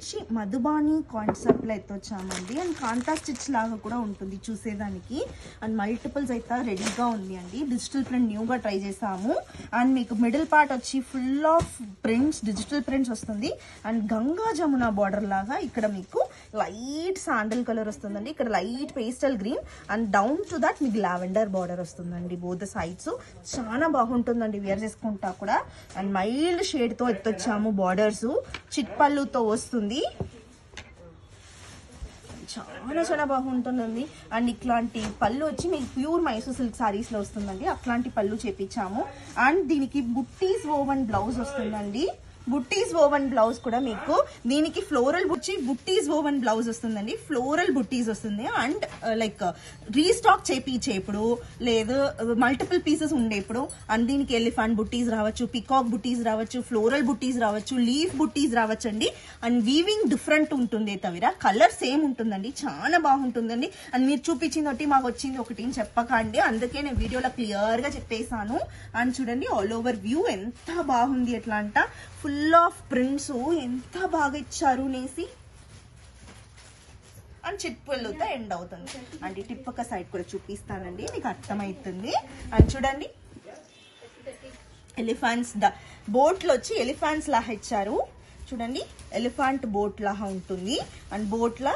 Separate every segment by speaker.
Speaker 1: మంచి మధుబాని కాన్సెప్ట్లో అయితే వచ్చామండి. అండ్ కాంతా స్టిచ్ లాగా కూడా ఉంటుంది చూసేదానికి. అండ్ మల్టిపుల్స్ అయితే రెడీగా ఉంది అండి. డిజిటల్ ప్రింట్ న్యూగా ట్రై చేసాము. అండ్ మీకు మిడిల్ పార్ట్ వచ్చి full of prints, digital prints వస్తుంది. అండ్ గంగా జమున బార్డర్ లాగా ఇక్కడ మీకు లైట్ శాండల్ కలర్ వస్తుందండి. ఇక్కడ light pastel green and down to that మీకు లావెండర్ బార్డర్ వస్తుందండి. బోత్ సైడ్స్ చాలా బాగుంటుందండి వేర్ చేసుకుంటా కూడా. అండ్ మైల్డ్ షేడ్ తో ఎత్తొచ్చాము. బార్డర్స్ చిట్పల్లుతో వస్తుంది. చాలా బాగుంటుందండి. అండ్ ఇట్లాంటి పళ్ళు వచ్చి మీకు ప్యూర్ మైసూర్ సిల్క్ సారీస్ లో వస్తుందండి. అట్లాంటి పళ్ళు చేపించాము. అండ్ దీనికి బుట్టీస్ ఓవెన్ బ్లౌజ్ వస్తుందండి. బుట్టీస్ ఓవెన్ బ్లౌజ్ కూడా మీకు దీనికి ఫ్లోరల్ బుట్టీస్ ఓవెన్ బ్లౌజ్ వస్తుందండి. ఫ్లోరల్ బుట్టీస్ వస్తుంది. అండ్ లైక్ రీస్టాక్ చేపించేప్పుడు లేదు మల్టిపుల్ పీసెస్ ఉండేప్పుడు అండ్ దీనికి ఎలిఫెంట్ బుట్టీస్ రావచ్చు, పికాక్ బుట్టీస్ రావచ్చు, ఫ్లోరల్ బుట్టీస్ రావచ్చు, లీఫ్ బుట్టీస్ రావచ్చు అండి. అండ్ వీవింగ్ డిఫరెంట్ ఉంటుంది తవిర కలర్ సేమ్ ఉంటుందండి. చాలా బాగుంటుందండి. అండ్ మీరు చూపించింది ఒకటి మాకు వచ్చింది ఒకటి చెప్పకండి, అందుకే నేను వీడియోలో క్లియర్ గా చెప్పేసాను. అండ్ చూడండి ఆల్ ఓవర్ వ్యూ ఎంత బాగుంది. ఎట్లా అంట ఫుల్ ఆఫ్ ప్రింట్స్ ఎంత బాగా ఇచ్చారు నేసి. అండ్ చిట్పల్లుతో ఎండ్ అవుతుంది. అండ్ టిప్పక సైడ్ కూడా చూపిస్తానండి, మీకు అర్థమవుతుంది. అండ్ చూడండి ఎలిఫెంట్స్ బోట్లు వచ్చి ఎలిఫెంట్స్ లాగా ఇచ్చారు. చూడండి ఎలిఫెంట్ బోట్ లాగా ఉంటుంది. అండ్ బోట్లా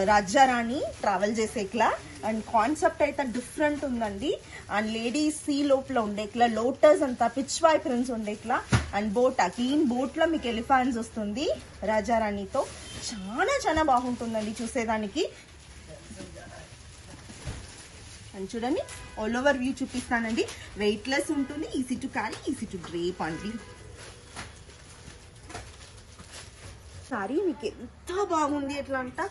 Speaker 1: రాజారాణి ట్రావెల్ చేసేట్లా. అండ్ కాన్సెప్ట్ అయితే డిఫరెంట్ ఉందండి. అండ్ లేడీస్ సీ లోపల ఉండేట్లా, లోటస్ అంతా పిచ్వాయ్ ప్రింట్స్ ఉండేట్లా. అండ్ బోట్ అగైన్ బోట్ లో మీకు ఎలిఫెంట్స్ వస్తుంది రాజారాణితో. చాలా బాగుంటుందండి చూసేదానికి. అండ్ చూడండి ఆల్ ఓవర్ వ్యూ చూపిస్తానండి. వెయిట్ లెస్ ఉంటుంది, easy to carry, easy to drape అండి. సారీ మీకు ఎంత బాగుంది ఎట్లా అంట